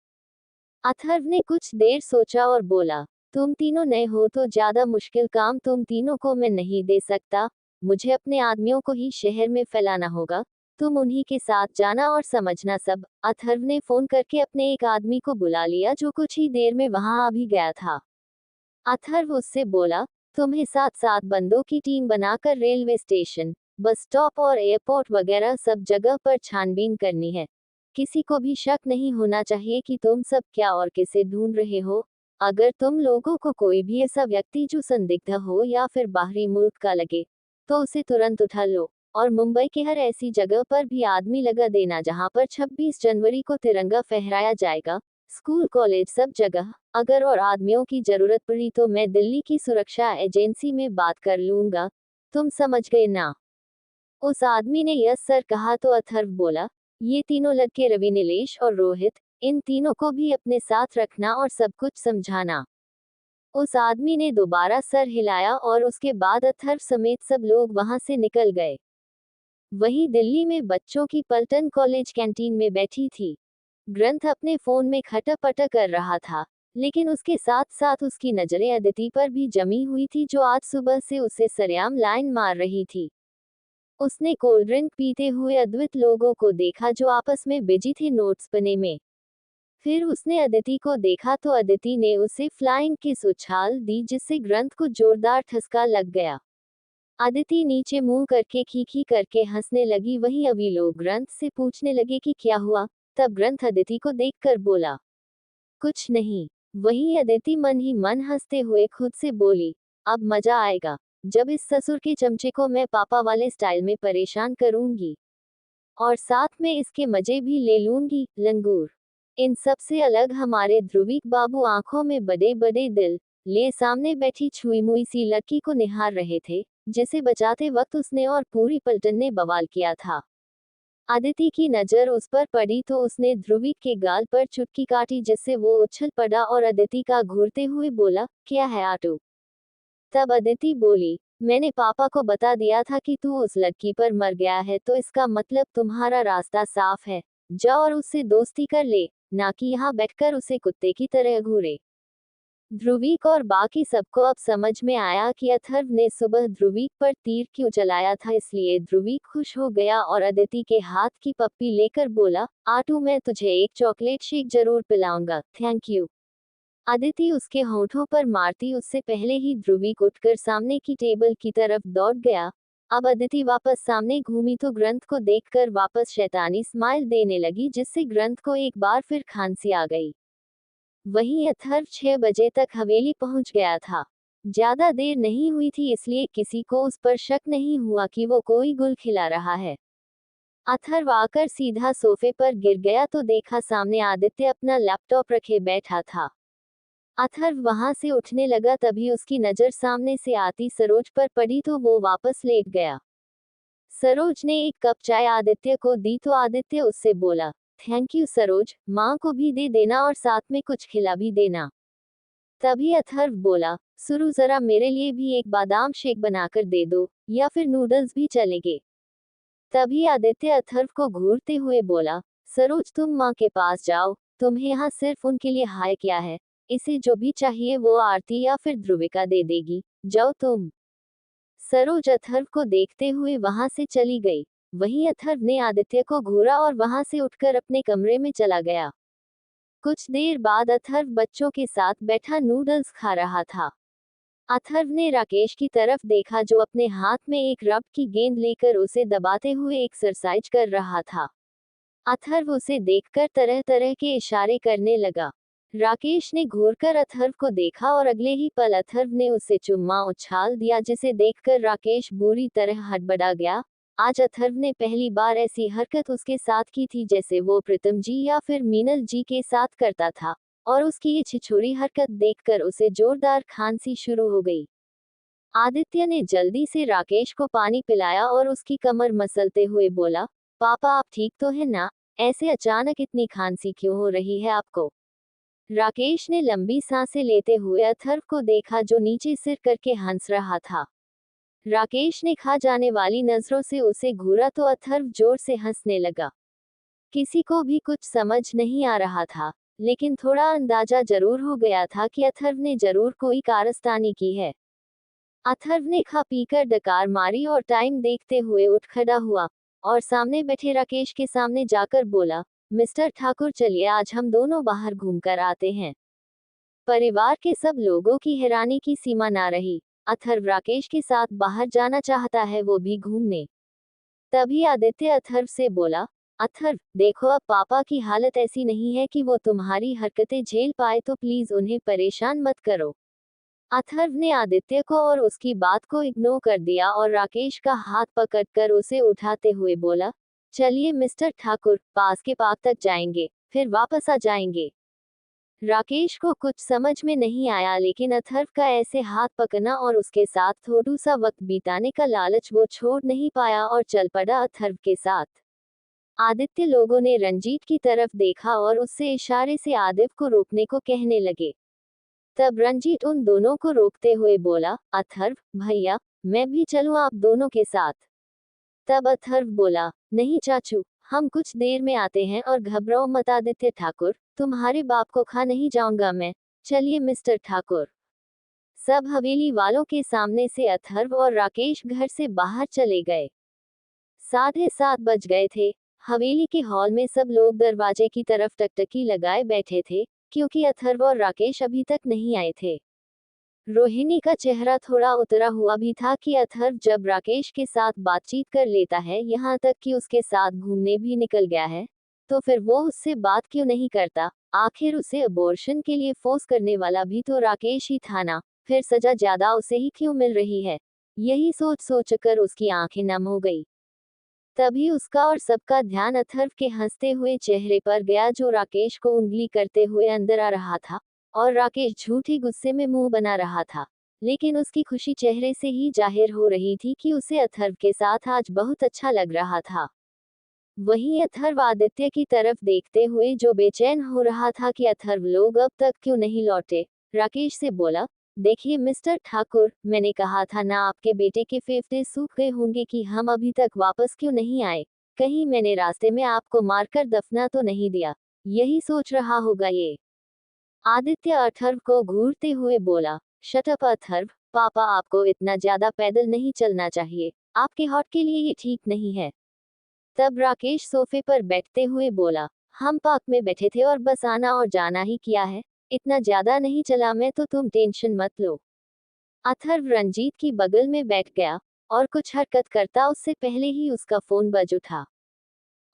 अथर्व ने कुछ देर सोचा और बोला, तुम तीनों नए हो तो ज्यादा मुश्किल काम तुम तीनों को मैं नहीं दे सकता। मुझे अपने आदमियों को ही शहर में फैलाना होगा। तुम उन्हीं के साथ जाना और समझना सब। अथर्व ने फोन करके अपने एक आदमी को बुला लिया, जो कुछ ही देर में वहां आ भी गया था। अथर्व उससे बोला, तुम्हें 7 बंदों की टीम बनाकर रेलवे स्टेशन, बस स्टॉप और एयरपोर्ट वगैरह सब जगह पर छानबीन करनी है। किसी को भी शक नहीं होना चाहिए कि तुम सब क्या और किसे ढूंढ रहे हो। अगर तुम लोगों को कोई भी ऐसा व्यक्ति जो संदिग्ध हो या फिर बाहरी मुल्क का लगे, तो उसे तुरंत उठा लो। और मुंबई के हर ऐसी जगह पर भी आदमी लगा देना जहां पर 26 जनवरी को तिरंगा फहराया जाएगा। स्कूल कॉलेज सब जगह। अगर और आदमियों की जरूरत पड़ी तो मैं दिल्ली की सुरक्षा एजेंसी में बात कर लूंगा। तुम समझ गए ना? उस आदमी ने यस सर कहा तो अथर्व बोला, ये तीनों लड़के रवि, नीलेश और रोहित, इन तीनों को भी अपने साथ रखना और सब कुछ समझाना। उस आदमी ने दोबारा सर हिलाया और उसके बाद अथर्व समेत सब लोग वहां से निकल गए। वहीं दिल्ली में बच्चों की पल्टन कॉलेज कैंटीन में बैठी थी। ग्रंथ अपने फोन में खटापटा कर रहा था, लेकिन उसके साथ साथ उसकी नजरें अदिति पर भी जमी हुई थी, जो आज सुबह से उसे सरेआम लाइन मार रही थी। उसने कोल्ड ड्रिंक पीते हुए अद्वित लोगों को देखा, जो आपस में बिजी थे नोट्स बने में। फिर उसने अदिति को देखा तो अदिति ने उसे फ्लाइंग किस उछाल दी, जिससे ग्रंथ को जोरदार ठसका लग गया। अदिति नीचे मुंह करके खीखी करके हंसने लगी। वहीं अभी लोग ग्रंथ से पूछने लगे कि क्या हुआ। तब ग्रंथ अदिति को देखकर बोला, कुछ नहीं। वहीं अदिति मन ही मन हंसते हुए खुद से बोली, अब मजा आएगा, जब इस ससुर के चमचे को मैं पापा वाले स्टाइल में परेशान करूंगी, और साथ में इसके मजे भी ले लूंगी। लंगूर। इन सब से अलग हमारे ध्रुविक बाबू आंखों में बड़े बड़े दिल ले सामने बैठी छुई मुई सी लड़की को निहार रहे थे, जिसे बचाते वक्त उसने और पूरी पलटन ने बवाल किया था। अदिति की नजर उस पर पड़ी तो उसने ध्रुविक के गाल पर चुटकी काटी, जिससे वो उछल पड़ा और अदिति का घूरते हुए बोला, क्या है आटू? तब अदिति बोली, मैंने पापा को बता दिया था कि तू उस लड़की पर मर गया है, तो इसका मतलब तुम्हारा रास्ता साफ है। जा और उससे दोस्ती कर ले, ना कि यहाँ बैठकर उसे कुत्ते की तरह घूरे। ध्रुवीक और बाकी सबको अब समझ में आया कि अथर्व ने सुबह ध्रुवीक पर तीर क्यों चलाया था, इसलिए ध्रुवीक खुश हो गया और अदिति के हाथ की पप्पी लेकर बोला, आटू मैं तुझे एक चॉकलेट शेक जरूर पिलाऊंगा, थैंक यू। अदिति उसके होठों पर मारती उससे पहले ही ध्रुवीक उठकर सामने की टेबल की तरफ दौड़ गया। अब अदिति वापस सामने घूमी तो ग्रंथ को देखकर वापस शैतानी स्माइल देने लगी, जिससे ग्रंथ को एक बार फिर खांसी आ गई। वहीं अथर्व 6 बजे तक हवेली पहुंच गया था। ज्यादा देर नहीं हुई थी, इसलिए किसी को उस पर शक नहीं हुआ कि वो कोई गुल खिला रहा है। अथर्व आकर सीधा सोफे पर गिर गया तो देखा सामने आदित्य अपना लैपटॉप रखे बैठा था। अथर्व वहां से उठने लगा, तभी उसकी नजर सामने से आती सरोज पर पड़ी तो वो वापस लेट गया। सरोज ने एक कप चाय आदित्य को दी तो आदित्य उससे बोला, थैंक यू सरोज, माँ को भी दे देना और साथ में कुछ खिला भी देना। तभी अथर्व बोला, सुरु जरा मेरे लिए भी एक बादाम शेक बनाकर दे दो, या फिर नूडल्स भी चलेंगे। तभी आदित्य अथर्व को घूरते हुए बोला, सरोज तुम माँ के पास जाओ, तुम्हें यहाँ सिर्फ उनके लिए हाय किया है, इसे जो भी चाहिए वो आरती या फिर ध्रुविका दे देगी, जाओ तुम। सरोज अथर्व को देखते हुए वहां से चली गई। वहीं अथर्व ने आदित्य को घूरा और वहां से उठकर अपने कमरे में चला गया। कुछ देर बाद अथर्व बच्चों के साथ बैठा नूडल्स खा रहा था। अथर्व ने राकेश की तरफ देखा जो अपने हाथ में एक रब की गेंद लेकर उसे दबाते हुए एक्सरसाइज कर रहा था। अथर्व उसे देखकर तरह तरह के इशारे करने लगा। राकेश ने घूरकर अथर्व को देखा और अगले ही पल अथर्व ने उसे चुम्मा उछाल दिया, जिसे देखकर राकेश बुरी तरह हड़बड़ा गया। आज अथर्व ने पहली बार ऐसी हरकत उसके साथ की थी जैसे वो प्रीतम जी या फिर मीनल जी के साथ करता था, और उसकी ये छिछोरी हरकत देखकर उसे जोरदार खांसी शुरू हो गई। आदित्य ने जल्दी से राकेश को पानी पिलाया और उसकी कमर मसलते हुए बोला, पापा आप ठीक तो है ना, ऐसे अचानक इतनी खांसी क्यों हो रही है आपको। राकेश ने लंबी सांसें लेते हुए अथर्व को देखा जो नीचे सिर करके हंस रहा था। राकेश ने खा जाने वाली नजरों से उसे घूरा तो अथर्व जोर से हंसने लगा। किसी को भी कुछ समझ नहीं आ रहा था, लेकिन थोड़ा अंदाजा जरूर हो गया था कि अथर्व ने जरूर कोई कारस्तानी की है। अथर्व ने खा पीकर डकार मारी और टाइम देखते हुए उठ खड़ा हुआ और सामने बैठे राकेश के सामने जाकर बोला, मिस्टर ठाकुर चलिए आज हम दोनों बाहर घूमकर आते हैं। परिवार के सब लोगों की हैरानी की सीमा ना रही। अथर्व राकेश के साथ बाहर जाना चाहता है, वो भी घूमने। तभी आदित्य अथर्व से बोला, अथर्व देखो अब पापा की हालत ऐसी नहीं है कि वो तुम्हारी हरकतें झेल पाए, तो प्लीज उन्हें परेशान मत करो। अथर्व ने आदित्य को और उसकी बात को इग्नोर कर दिया और राकेश का हाथ पकड़कर उसे उठाते हुए बोला, चलिए मिस्टर ठाकुर, पास के पार्क तक जाएंगे, फिर वापस आ जाएंगे। राकेश को कुछ समझ में नहीं आया, लेकिन अथर्व का ऐसे हाथ पकड़ना और उसके साथ थोड़ा सा वक्त बिताने का लालच वो छोड़ नहीं पाया और चल पड़ा अथर्व के साथ। आदित्य लोगों ने रंजीत की तरफ देखा और उससे इशारे से आदित्य को रोकने को कहने लगे। तब रंजीत उन दोनों को रोकते हुए बोला, अथर्व भैया मैं भी चलूं आप दोनों के साथ। तब अथर्व बोला, नहीं चाचू, हम कुछ देर में आते हैं और घबराओ मत आदित्य ठाकुर, तुम्हारे बाप को खा नहीं जाऊंगा मैं, चलिए मिस्टर ठाकुर। सब हवेली वालों के सामने से अथर्व और राकेश घर से बाहर चले गए। 7:30 बज गए थे। हवेली के हॉल में सब लोग दरवाजे की तरफ टकटकी लगाए बैठे थे, क्योंकि अथर्व और राकेश अभी तक नहीं आए थे। रोहिणी का चेहरा थोड़ा उतरा हुआ भी था कि अथर्व जब राकेश के साथ बातचीत कर लेता है, यहाँ तक कि उसके साथ घूमने भी निकल गया है, तो फिर वो उससे बात क्यों नहीं करता। आखिर उसे अबॉर्शन के लिए फोर्स करने वाला भी तो राकेश ही था ना, फिर सजा ज्यादा उसे ही क्यों मिल रही है। यही सोच सोचकर उसकी आंखें नम हो गई। तभी उसका और सबका ध्यान अथर्व के हंसते हुए चेहरे पर गया जो राकेश को उंगली करते हुए अंदर आ रहा था, और राकेश झूठी गुस्से में मुंह बना रहा था, लेकिन उसकी खुशी चेहरे से ही जाहिर हो रही थी कि उसे अथर्व के साथ आज बहुत अच्छा लग रहा था। वहीं अथर्व आदित्य की तरफ देखते हुए जो बेचैन हो रहा था कि अथर्व लोग अब तक क्यों नहीं लौटे, राकेश से बोला, देखिए मिस्टर ठाकुर, मैंने कहा था ना आपके बेटे के फेफड़े सूख गए होंगे कि हम अभी तक वापस क्यों नहीं आए, कहीं मैंने रास्ते में आपको मारकर दफना तो नहीं दिया, यही सोच रहा होगा ये। आदित्य अथर्व को घूरते हुए बोला, शट अप अथर्व, पापा आपको इतना ज्यादा पैदल नहीं चलना चाहिए, आपके हार्ट के लिए ये ठीक नहीं है। तब राकेश सोफे पर बैठते हुए बोला, हम पार्क में बैठे थे और बस आना और जाना ही किया है, इतना ज्यादा नहीं चला मैं, तो तुम टेंशन मत लो। अथर्व रंजीत की बगल में बैठ गया और कुछ हरकत करता उससे पहले ही उसका फोन बज उठा।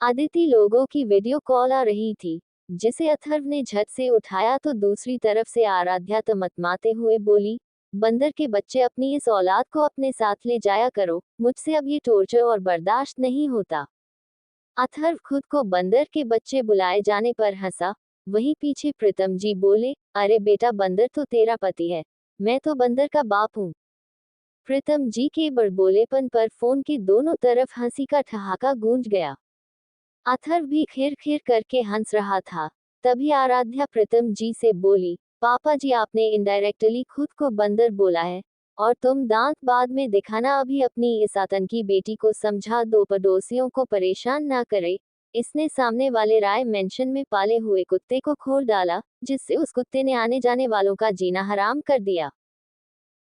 अदिति लोगों की वीडियो कॉल आ रही थी, जिसे अथर्व ने झट से उठाया तो दूसरी तरफ से आराध्या तमतमाते हुए बोली, बंदर के बच्चे, अपनी इस औलाद को अपने साथ ले जाया करो, मुझसे अब ये टॉर्चर और बर्दाश्त नहीं होता। अथर्व खुद को बंदर के बच्चे बुलाए जाने पर हंसा। वहीं पीछे प्रीतम जी बोले, अरे बेटा, बंदर तो तेरा पति है, मैं तो बंदर का बाप हूँ। प्रीतम जी के बड़बोलेपन पर फोन के दोनों तरफ हंसी का ठहाका गूंज गया। अथर्व भी खिर खिर करके हंस रहा था। तभी आराध्या प्रीतम जी से बोली, पापा जी, आपने इनडायरेक्टली खुद को बंदर बोला है, और तुम दांत बाद में दिखाना। अभी अपनी इस आतंकी बेटी को समझा दो, पड़ोसियों को परेशान ना करे। इसने सामने वाले राय मेंशन में पाले हुए कुत्ते को खोल डाला, जिससे उस कुत्ते ने आने जाने वालों का जीना हराम कर दिया।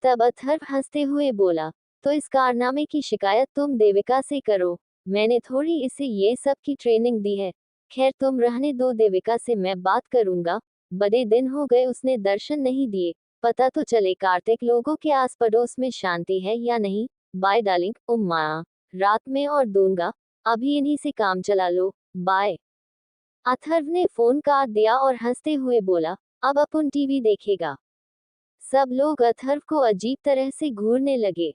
तब अथर्व हंसते हुए बोला, तो इस कारनामे की शिकायत तुम देविका से करो, मैंने थोड़ी इसे ये सब की ट्रेनिंग दी है। खैर तुम रहने दो, देविका से मैं बात करूंगा। बड़े दिन हो गए उसने दर्शन नहीं दिए, पता तो चले कार्तिक लोगों के आस पड़ोस में शांति है या नहीं। बाय डार्लिंग, उम्मा, रात में और दूंगा, अभी इन्हीं से काम चला लो, बाय। अथर्व ने फोन काट दिया और हंसते हुए बोला, अब अपन टीवी देखेगा। सब लोग अथर्व को अजीब तरह से घूरने लगे।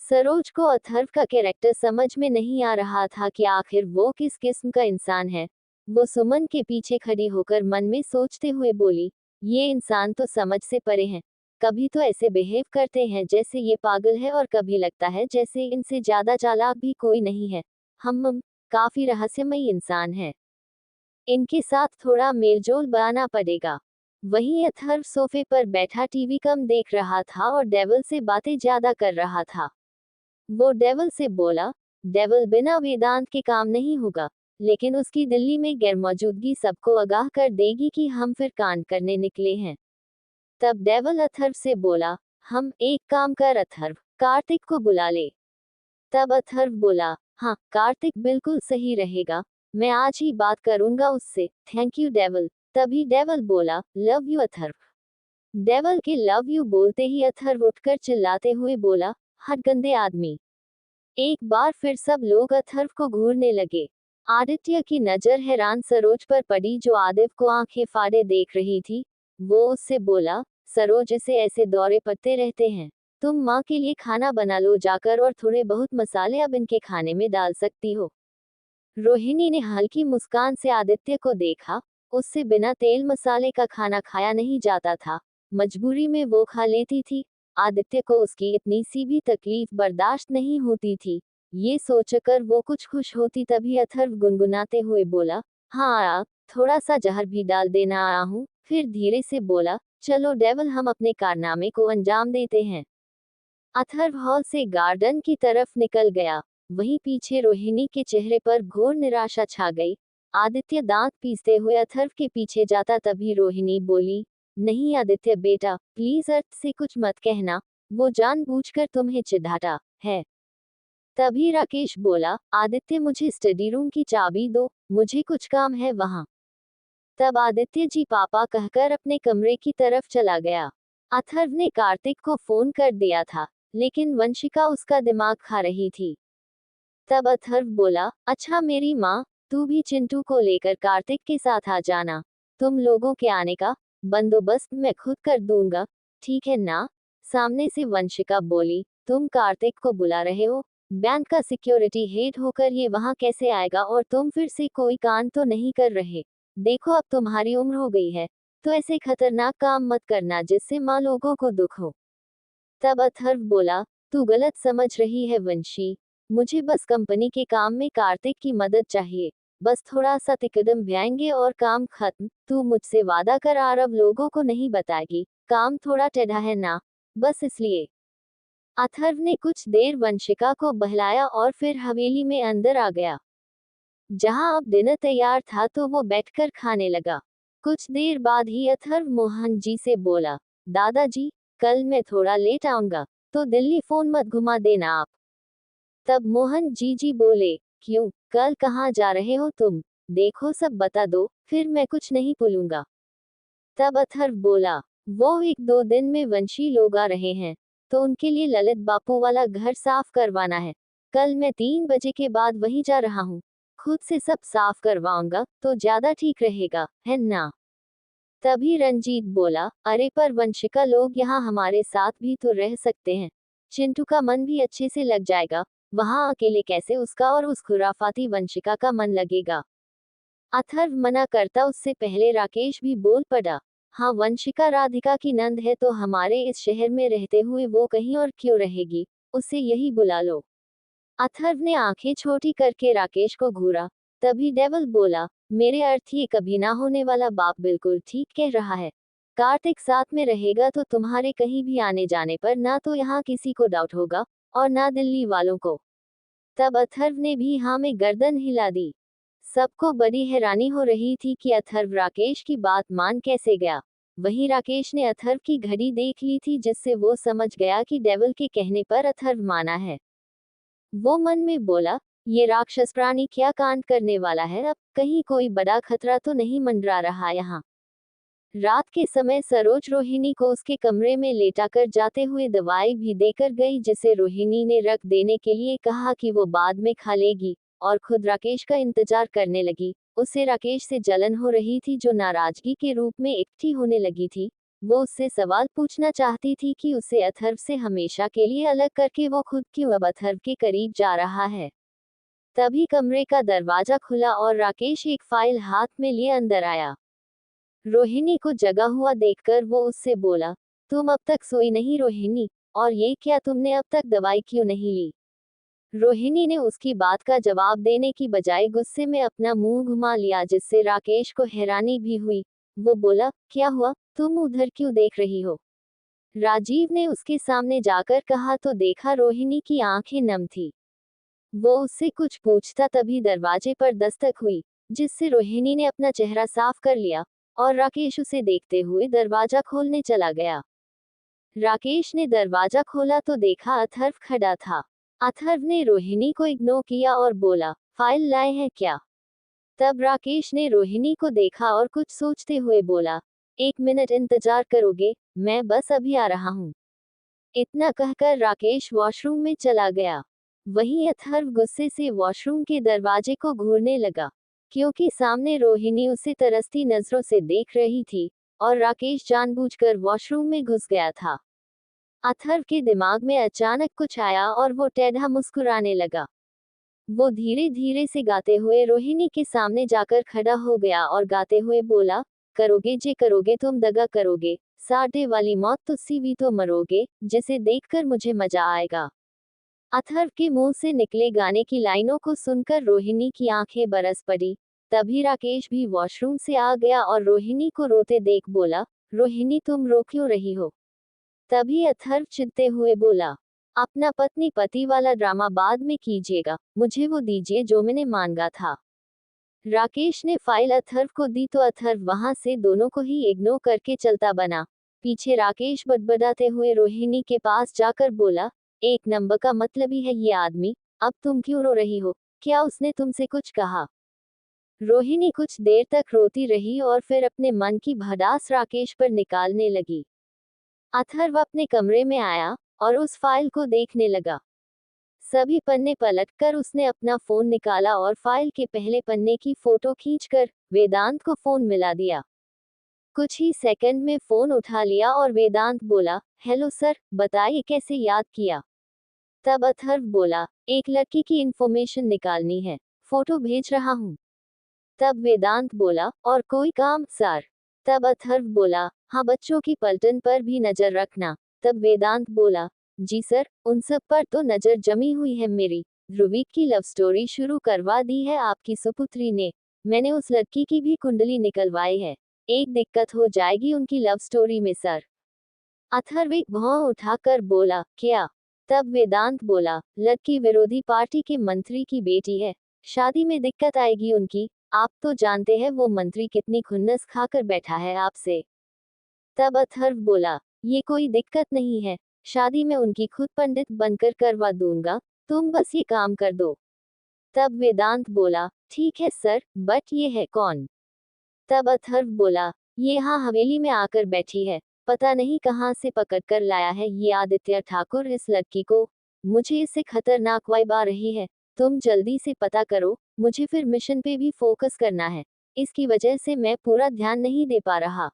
सरोज को अथर्व का कैरेक्टर समझ में नहीं आ रहा था कि आखिर वो किस किस्म का इंसान है। वो सुमन के पीछे खड़ी होकर मन में सोचते हुए बोली, ये इंसान तो समझ से परे हैं। कभी तो ऐसे बिहेव करते हैं जैसे ये पागल है, और कभी लगता है जैसे इनसे ज्यादा चालाक भी कोई नहीं है। हम काफी रहस्यमयी इंसान है। इनके साथ थोड़ा मेलजोल बनाना पड़ेगा। वहीं अथर्व सोफे पर बैठा टीवी कम देख रहा था और डेविल से बातें ज्यादा कर रहा था। वो डेविल से बोला, डेविल, बिना वेदांत के काम नहीं होगा, लेकिन उसकी दिल्ली में गैरमौजूदगी सबको आगाह कर देगी कि हम फिर कांड करने निकले हैं। तब डेविल अथर्व से बोला, हम एक काम कर अथर्व, कार्तिक को बुला ले। तब अथर्व बोला, हाँ कार्तिक बिल्कुल सही रहेगा, मैं आज ही बात करूंगा उससे। Thank you devil. तभी डेविल बोला, लव यू अथर्व। डेविल के लव यू बोलते ही अथर्व उठकर चिल्लाते हुए बोला, हट गंदे आदमी। एक बार फिर सब लोग अथर्व को घूरने लगे। आदित्य की नजर हैरान सरोज पर पड़ी, जो आदिव को आंखें फाड़े देख रही थी। वो उससे बोला, सरोज, इसे ऐसे दौरे पड़ते रहते हैं, तुम माँ के लिए खाना बना लो जाकर, और थोड़े बहुत मसाले अब इनके खाने में डाल सकती हो। रोहिणी ने हल्की मुस्कान से आदित्य को देखा। उससे बिना तेल मसाले का खाना खाया नहीं जाता था, मजबूरी में वो खा लेती थी। आदित्य को उसकी इतनी सी भी तकलीफ बर्दाश्त नहीं होती थी। ये सोचकर वो कुछ खुश होती, तभी अथर्व गुनगुनाते हुए बोला, हाँ, थोड़ा सा जहर भी डाल देना आया हूँ। फिर धीरे से बोला, चलो डेविल, हम अपने कारनामे को अंजाम देते हैं। अथर्व हॉल से गार्डन की तरफ निकल गया। वहीं पीछे रोहिणी के चेहरे पर घोर निराशा छा गई। आदित्य दांत पीसते हुए अथर्व के पीछे जाता, तभी रोहिणी बोली, नहीं आदित्य बेटा, प्लीज अर्थ से कुछ मत कहना, वो जानबूझकर तुम्हें चिढ़ाता है। तभी राकेश बोला, आदित्य, मुझे स्टडी रूम की चाबी दो, मुझे कुछ काम है वहाँ। तब आदित्य जी पापा कहकर अपने कमरे की तरफ चला गया। अथर्व ने कार्तिक को फोन कर दिया था, लेकिन वंशिका उसका दिमाग खा रही थी। तब अथर्व बोला, अच्छा मेरी माँ, तू भी चिंटू को लेकर कार्तिक के साथ आ जाना। तुम लोगों के आने का बंदोबस्त मैं खुद कर दूंगा, ठीक है ना? सामने से वंशिका बोली, तुम कार्तिक को बुला रहे हो? बैंक का सिक्योरिटी हेड होकर ये वहां कैसे आएगा? और तुम फिर से कोई कांड तो नहीं कर रहे? देखो अब तुम्हारी उम्र हो गई है, तो ऐसे खतरनाक काम मत करना जिससे माँ लोगों को दुख हो। तब अथर्व बोला, तू गलत समझ रही है वंशी, मुझे बस कंपनी के काम में कार्तिक की मदद चाहिए। बस थोड़ा सा तिकदम ब्याएंगे और काम खत्म। तू मुझसे वादा कर अरब लोगों को नहीं बताएगी, काम थोड़ा टेढ़ा है ना, बस इसलिए। अथर्व ने कुछ देर वंशिका को बहलाया और फिर हवेली में अंदर आ गया, जहां अब डिनर तैयार था, तो वो बैठकर खाने लगा। कुछ देर बाद ही अथर्व मोहन जी से बोला, दादाजी, कल मैं थोड़ा लेट आऊंगा, तो दिल्ली फोन मत घुमा देना आप। तब मोहन जी बोले, क्यों, कल कहाँ जा रहे हो तुम? देखो सब बता दो, फिर मैं कुछ नहीं भूलूंगा। तब अथर्व बोला, वो 1-2 दिन में वंशी लोग आ रहे हैं, तो उनके लिए ललित बापू वाला घर साफ करवाना है। कल मैं 3 बजे के बाद वहीं जा रहा हूँ, खुद से सब साफ करवाऊंगा तो ज्यादा ठीक रहेगा, है ना? तभी रंजीत बोला, अरे पर वंशिका, लोग यहाँ हमारे साथ भी तो रह सकते हैं, चिंटू का मन भी अच्छे से लग जाएगा, वहां अकेले कैसे उसका और उस खुराफाती वंशिका का मन लगेगा। अथर्व मना करता उससे पहले राकेश भी बोल पड़ा, हाँ वंशिका राधिका की नंद है तो हमारे इस शहर में रहते हुए वो कहीं और क्यों रहेगी, उसे यही बुला लो। अथर्व ने आंखें छोटी करके राकेश को घूरा। तभी डेवल बोला, मेरे अर्थ ये कभी ना होने वाला बाप बिल्कुल ठीक कह रहा है। कार्तिक साथ में रहेगा तो तुम्हारे कहीं भी आने जाने पर ना तो यहाँ किसी को डाउट होगा और ना दिल्ली वालों को। तब अथर्व ने भी हाँ में गर्दन हिला दी। सबको बड़ी हैरानी हो रही थी कि अथर्व राकेश की बात मान कैसे गया। वहीं राकेश ने अथर्व की घड़ी देख ली थी जिससे वो समझ गया कि डेवल के कहने पर अथर्व माना है। वो मन में बोला, ये राक्षस प्राणी क्या कांड करने वाला है, अब कहीं कोई बड़ा खतरा तो नहीं मंडरा रहा यहाँ। रात के समय सरोज रोहिणी को उसके कमरे में लेटाकर जाते हुए दवाई भी देकर गई जिसे रोहिणी ने रख देने के लिए कहा कि वो बाद में खा लेगी, और खुद राकेश का इंतजार करने लगी। उसे राकेश से जलन हो रही थी जो नाराजगी के रूप में इकट्ठी होने लगी थी। वो उससे सवाल पूछना चाहती थी कि उसे अथर्व से हमेशा के लिए अलग करके वो खुद क्यों अब अथर्व के करीब जा रहा है। तभी कमरे का दरवाजा खुला और राकेश एक फाइल हाथ में लिए अंदर आया। रोहिणी को जगा हुआ देखकर वो उससे बोला, तुम अब तक सोई नहीं रोहिणी, और ये क्या तुमने अब तक दवाई क्यों नहीं ली। रोहिणी ने उसकी बात का जवाब देने की बजाय गुस्से में अपना मुंह घुमा लिया जिससे राकेश को हैरानी भी हुई। वो बोला, क्या हुआ, तुम उधर क्यों देख रही हो। राजीव ने उसके सामने जाकर कहा तो देखा रोहिणी की आंखें नम थी। वो उससे कुछ पूछता तभी दरवाजे पर दस्तक हुई, जिससे रोहिणी ने अपना चेहरा साफ कर लिया और राकेश उसे देखते हुए दरवाजा खोलने चला गया। राकेश ने दरवाजा खोला तो देखा अथर्व खड़ा था। अथर्व ने रोहिणी को इग्नोर किया और बोला, फाइल लाए हैं क्या। तब राकेश ने रोहिणी को देखा और कुछ सोचते हुए बोला, 1 मिनट इंतजार करोगे, मैं बस अभी आ रहा हूँ। इतना कहकर राकेश वॉशरूम में चला गया। वहीं अथर्व गुस्से से वॉशरूम के दरवाजे को घूरने लगा, क्योंकि सामने रोहिणी उसे तरसती नजरों से देख रही थी और राकेश जानबूझकर वॉशरूम में घुस गया था। अथर्व के दिमाग में अचानक कुछ आया और वो टेढ़ा मुस्कुराने लगा। वो धीरे धीरे से गाते हुए रोहिणी के सामने जाकर खड़ा हो गया और गाते हुए बोला, करोगे जे करोगे तुम दगा करोगे, साढ़े वाली मौत तुस्सी भी तो मरोगे, जिसे देखकर मुझे मजा आएगा। अथर्व के मुंह से निकले गाने की लाइनों को सुनकर रोहिणी की आंखें बरस पड़ी। तभी राकेश भी वॉशरूम से आ गया और रोहिणी को रोते देख बोला, रोहिणी तुम रो क्यों रही हो। तभी अथर्व चिढ़ते हुए बोला, अपना पत्नी पति वाला ड्रामा बाद में कीजिएगा, मुझे वो दीजिए जो मैंने मांगा था। राकेश ने फाइल अथर्व को दी तो अथर्व वहां से दोनों को ही इग्नोर करके चलता बना। पीछे राकेश बड़बड़ाते हुए रोहिणी के पास जाकर बोला, एक नंबर का मतलब ही है ये आदमी, अब तुम क्यों रो रही हो, क्या उसने तुमसे कुछ कहा। रोहिणी कुछ देर तक रोती रही और फिर अपने मन की भड़ास राकेश पर निकालने लगी। अथर्व अपने कमरे में आया और उस फाइल को देखने लगा। सभी पन्ने पलटकर उसने अपना फोन निकाला और फाइल के पहले पन्ने की फोटो खींचकर वेदांत को फोन मिला दिया। कुछ ही सेकंड में फोन उठा लिया और वेदांत बोला, हेलो सर, बताइए कैसे याद किया। तब अथर्व बोला, एक लड़की की इंफॉर्मेशन निकालनी है, फोटो भेज रहा हूँ। तब वेदांत बोला, और कोई काम सर। तब अथर्व बोला, हाँ बच्चों की पलटन पर भी नजर रखना। तब वेदांत बोला, जी सर, उन सब पर तो नजर जमी हुई है मेरी। ध्रुवी की लव स्टोरी शुरू करवा दी है आपकी सुपुत्री ने। मैंने उस लड़की की भी कुंडली निकलवाई है। एक दिक्कत हो जाएगी उनकी लव स्टोरी में सर। अथर्व एक भौं उठाकर बोला, क्या। तब वेदांत बोला, लड़की विरोधी पार्टी के मंत्री की बेटी है, शादी में दिक्कत आएगी उनकी। आप तो जानते हैं वो मंत्री कितनी खुन्नस खाकर बैठा है आपसे। तब अथर्व बोला, ये कोई दिक्कत नहीं है, शादी में उनकी खुद पंडित बनकर करवा दूंगा, तुम बस ये काम कर दो। तब वेदांत बोला, ठीक है सर, बट ये है कौन। तब अथर्व बोला, ये यहाँ हवेली में आकर बैठी है, पता नहीं कहाँ से पकड़ कर लाया है ये आदित्य ठाकुर इस लड़की को। मुझे इससे खतरनाक वाइब आ रही है, तुम जल्दी से पता करो, मुझे फिर मिशन पे भी फोकस करना है, इसकी वजह से मैं पूरा ध्यान नहीं दे पा रहा।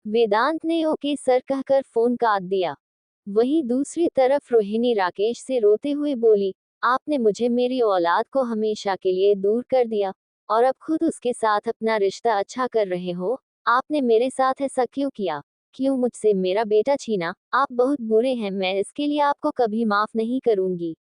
वेदांत ने ओके सर कहकर फोन काट दिया। वहीं दूसरी तरफ रोहिणी राकेश से रोते हुए बोली, आपने मुझे मेरी औलाद को हमेशा के लिए दूर कर दिया, और अब खुद उसके साथ अपना रिश्ता अच्छा कर रहे हो। आपने मेरे साथ ऐसा क्यों किया? क्यों मुझसे मेरा बेटा छीना? आप बहुत बुरे हैं, मैं इसके लिए आपको कभी माफ नहीं करूंगी।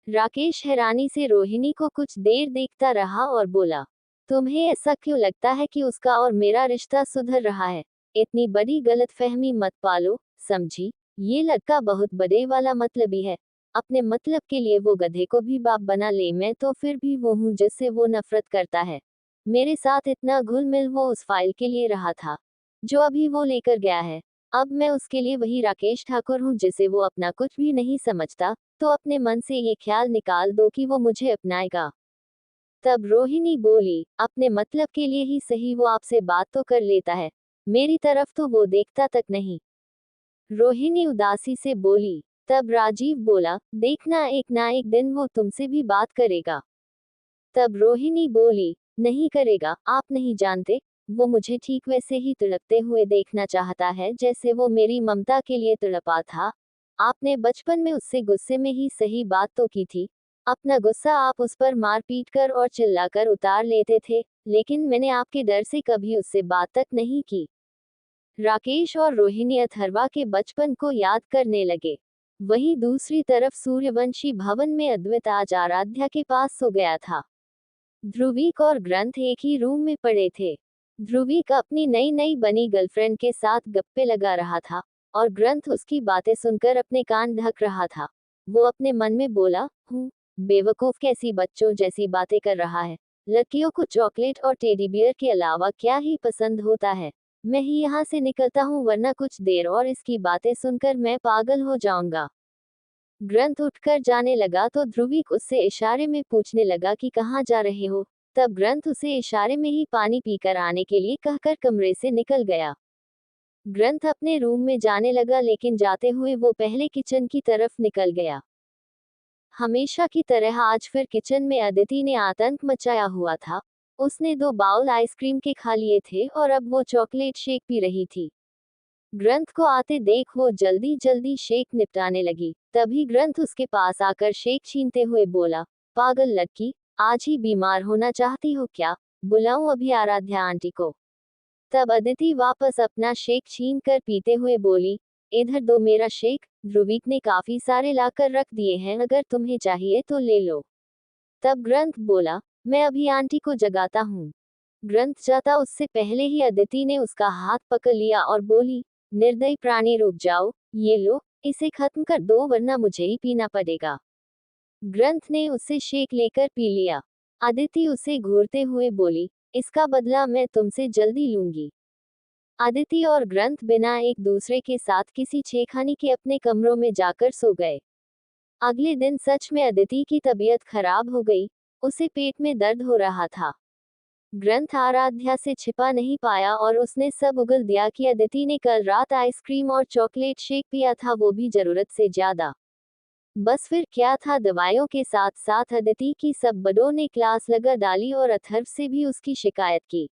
राकेश हैरानी से रोहिणी को कुछ देर देखता रहा और बोला, तुम्हें ऐसा क्यों लगता है कि उसका और मेरा रिश्ता सुधर रहा है? इतनी बड़ी गलतफहमी मत पालो, समझी? ये लड़का बहुत बड़े वाला मतलबी है। अपने मतलब के लिए वो गधे को भी बाप बना ले। मैं तो फिर भी वो हूँ जिससे वो नफरत करता है। मेरे साथ इतना घुल मिल वो उस फाइल के लिए रहा था जो अभी वो लेकर गया है। अब मैं उसके लिए वही राकेश ठाकुर हूँ जिसे वो अपना कुछ भी नहीं समझता। तो अपने मन से ये ख्याल निकाल दो कि वो मुझे अपनाएगा। तब रोहिणी बोली, अपने मतलब के लिए ही सही वो आपसे बात तो कर लेता है, मेरी तरफ तो वो देखता तक नहीं। रोहिणी उदासी से बोली। तब राजीव बोला, देखना एक ना एक दिन वो तुमसे भी बात करेगा। तब रोहिणी बोली, नहीं करेगा, आप नहीं जानते, वो मुझे ठीक वैसे ही तड़पते हुए देखना चाहता है जैसे वो मेरी ममता के लिए तड़पा था। आपने बचपन में उससे गुस्से में ही सही बात तो की थी। अपना गुस्सा आप उस पर मार पीट कर और चिल्लाकर उतार लेते थे, लेकिन मैंने आपके डर से कभी उससे बात तक नहीं की। राकेश और रोहिणी अथर्वा के बचपन को याद करने लगे। वहीं दूसरी तरफ सूर्यवंशी भवन में अद्वैत आज आराध्या के पास सो गया था। ध्रुवीक और ग्रंथ एक ही रूम में पड़े थे। ध्रुवीक अपनी नई नई बनी गर्लफ्रेंड के साथ गप्पे लगा रहा था, और ग्रंथ उसकी बातें सुनकर अपने कान ढक रहा था। वो अपने मन में बोला, बेवकूफ कैसी बच्चों जैसी बातें कर रहा है। लड़कियों को चॉकलेट और टेडी बियर के अलावा क्या ही पसंद होता है। मैं ही यहाँ से निकलता हूँ, वरना कुछ देर और इसकी बातें सुनकर मैं पागल हो जाऊंगा। ग्रंथ उठकर जाने लगा तो ध्रुवीक उससे इशारे में पूछने लगा कि कहाँ जा रहे हो। तब ग्रंथ उसे इशारे में ही पानी पीकर आने के लिए कहकर कमरे से निकल गया। ग्रंथ अपने रूम में जाने लगा, लेकिन जाते हुए वो पहले किचन की तरफ निकल गया। हमेशा की तरह आज फिर किचन में अदिति ने आतंक मचाया हुआ था। उसने 2 बाउल आइसक्रीम के खा लिए थे और अब वो चॉकलेट शेक पी रही थी। ग्रंथ को आते देख वो जल्दी जल्दी शेक निपटाने लगी। तभी ग्रंथ उसके पास आकर शेक छीनते हुए बोला, पागल लड़की, आज ही बीमार होना चाहती हो क्या? बुलाऊं अभी आराध्या आंटी को? तब अदिति वापस अपना शेक छीन कर पीते हुए बोली, इधर दो मेरा शेक, ध्रुवीक ने काफी सारे लाकर रख दिए हैं, अगर तुम्हें चाहिए तो ले लो। तब ग्रंथ बोला, मैं अभी आंटी को जगाता हूँ। ग्रंथ जाता उससे पहले ही अदिति ने उसका हाथ पकड़ लिया और बोली, निर्दयी प्राणी, रुक जाओ, ये लो, इसे खत्म कर दो वरना मुझे ही पीना पड़ेगा। ग्रंथ ने उससे शेक लेकर पी लिया। अदिति उसे घूरते हुए बोली, इसका बदला मैं तुमसे जल्दी लूंगी। अदिति और ग्रंथ बिना एक दूसरे के साथ किसी छेड़खानी के अपने कमरों में जाकर सो गए। अगले दिन सच में अदिति की तबीयत खराब हो गई। उसे पेट में दर्द हो रहा था। ग्रंथ आराध्या से छिपा नहीं पाया और उसने सब उगल दिया कि अदिति ने कल रात आइसक्रीम और चॉकलेट शेक पिया था, वो भी जरूरत से ज्यादा। बस फिर क्या था, दवाइयों के साथ साथ अदिति की सब बड़ों ने क्लास लगा डाली और अथर्व से भी उसकी शिकायत की।